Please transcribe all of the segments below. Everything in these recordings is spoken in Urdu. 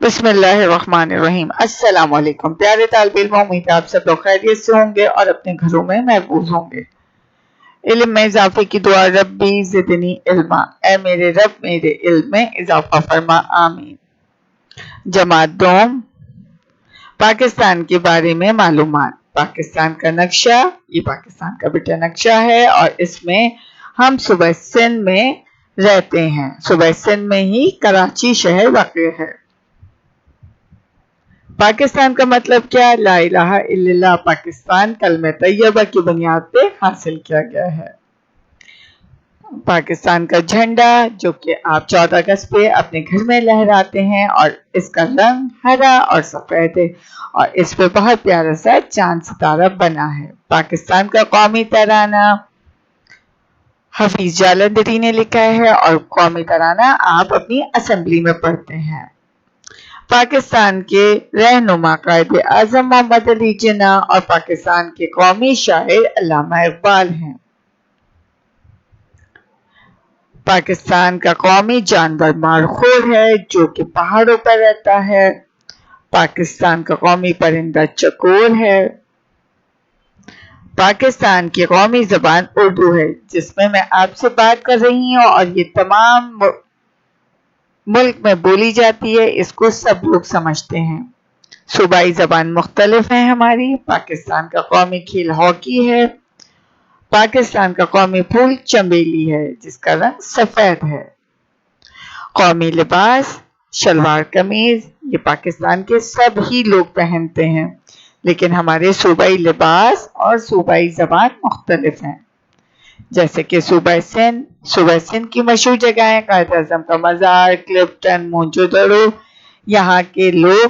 بسم اللہ الرحمن الرحیم۔ السلام علیکم پیارے طالب علم، امید آپ سب لوگ خیریت سے ہوں گے اور اپنے گھروں میں محفوظ ہوں گے۔ علم میں اضافے کی دعا، ربی زدنی علما، اے میرے رب میرے علم میں اضافہ فرما، آمین۔ جماعت دوم، پاکستان کے بارے میں معلومات۔ پاکستان کا نقشہ، یہ پاکستان کا بیٹا نقشہ ہے اور اس میں ہم صوبہ سندھ میں رہتے ہیں۔ صوبہ سندھ میں ہی کراچی شہر واقع ہے۔ پاکستان کا مطلب کیا؟ لا الہ الا اللہ، پاکستان کلمہ طیبہ کی بنیاد پہ حاصل کیا گیا ہے۔ پاکستان کا جھنڈا جو کہ آپ 14 اگست پہ اپنے گھر میں لہراتے ہیں، اور اس کا رنگ ہرا اور سفید ہے اور اس پہ بہت پیارا سا چاند ستارہ بنا ہے۔ پاکستان کا قومی ترانہ حفیظ جالندھری نے لکھا ہے اور قومی ترانہ آپ اپنی اسمبلی میں پڑھتے ہیں۔ پاکستان کے رہنما قائد اعظم محمد علی جناح اور پاکستان کے قومی شاعر علامہ اقبال ہیں۔ پاکستان کا قومی جانور مارخور ہے جو کہ پہاڑوں پر رہتا ہے۔ پاکستان کا قومی پرندہ چکور ہے۔ پاکستان کی قومی زبان اردو ہے، جس میں آپ سے بات کر رہی ہوں اور یہ تمام ملک میں بولی جاتی ہے، اس کو سب لوگ سمجھتے ہیں۔ صوبائی زبان مختلف ہیں ہماری۔ پاکستان کا قومی کھیل ہاکی ہے۔ پاکستان کا قومی پھول چمیلی ہے جس کا رنگ سفید ہے۔ قومی لباس شلوار قمیض، یہ پاکستان کے سب ہی لوگ پہنتے ہیں، لیکن ہمارے صوبائی لباس اور صوبائی زبان مختلف ہیں۔ جیسے کہ صوبہ سندھ کی مشہور جگہیں قائد اعظم کا مزار، کلفٹن، موہنجو دڑو۔ یہاں کے لوگ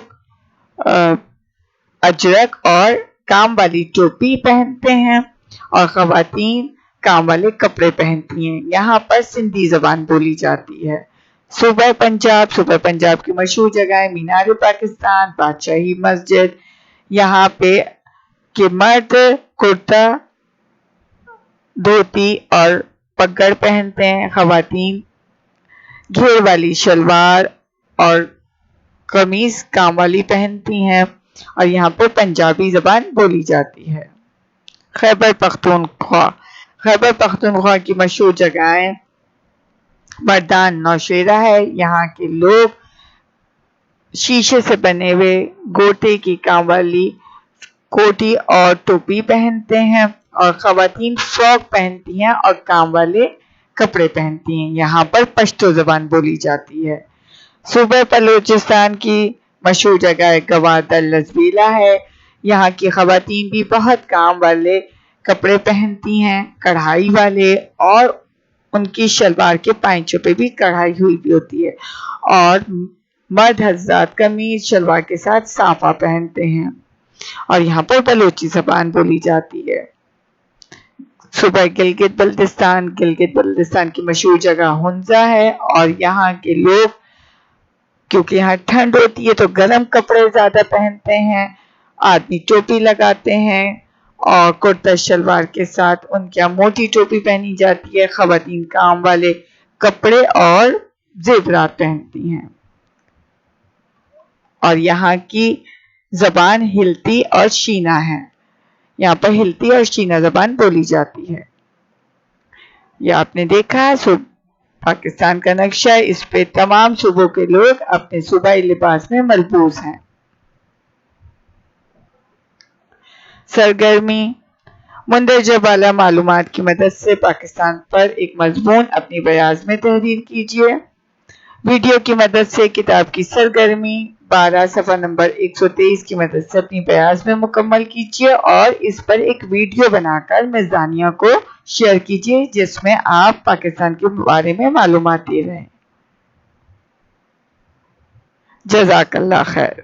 اجرک اور کام والی ٹوپی پہنتے ہیں اور خواتین کام والے کپڑے پہنتی ہیں۔ یہاں پر سندھی زبان بولی جاتی ہے۔ صوبہ پنجاب کی مشہور جگہیں مینار پاکستان، بادشاہی مسجد۔ یہاں پہ کہ مرد کرتا دھوتی اور پگڑ پہنتے ہیں، خواتین گھیر والی شلوار اور قمیض کام والی پہنتی ہیں، اور یہاں پر پنجابی زبان بولی جاتی ہے۔ خیبر پختونخوا کی مشہور جگہیں مردان نوشیرہ ہے۔ یہاں کے لوگ شیشے سے بنے ہوئے گوٹے کی کام والی کوٹی اور ٹوپی پہنتے ہیں، اور خواتین فراک پہنتی ہیں اور کام والے کپڑے پہنتی ہیں۔ یہاں پر پشتو زبان بولی جاتی ہے۔ صوبہ بلوچستان کی مشہور جگہ گوادر لزبیلا ہے۔ یہاں کی خواتین بھی بہت کام والے کپڑے پہنتی ہیں، کڑھائی والے، اور ان کی شلوار کے پائنچوں پہ بھی کڑھائی ہوئی بھی ہوتی ہے، اور مرد حضرات قمیض شلوار کے ساتھ صافہ پہنتے ہیں، اور یہاں پر بلوچی زبان بولی جاتی ہے۔ صوبہ گلگت بلتستان کی مشہور جگہ ہنزا ہے، اور یہاں کے لوگ کیونکہ یہاں ٹھنڈ ہوتی ہے تو گرم کپڑے زیادہ پہنتے ہیں، آدمی ٹوپی لگاتے ہیں اور کرتا شلوار کے ساتھ ان کی موٹی ٹوپی پہنی جاتی ہے، خواتین کام والے کپڑے اور زیورات پہنتی ہیں، اور یہاں کی زبان ہلتی اور شینا ہے۔ یہاں پر ہلتی اور شینا زبان بولی جاتی ہے۔ یہ آپ نے دیکھا ہے پاکستان کا نقشہ، اس پہ تمام صوبوں کے لوگ اپنے صوبائی لباس میں ملبوس ہیں۔ سرگرمی مندرجہ بالا معلومات کی مدد سے پاکستان پر ایک مضمون اپنی بیاض میں تحریر کیجیے۔ ویڈیو کی مدد سے کتاب کی سرگرمی 12 صفحہ نمبر 123 کی مدد سے اپنی بیاض میں مکمل کیجیے، اور اس پر ایک ویڈیو بنا کر میزانیہ کو شیئر کیجیے جس میں آپ پاکستان کے بارے میں معلومات دے رہے ہیں۔ جزاک اللہ خیر۔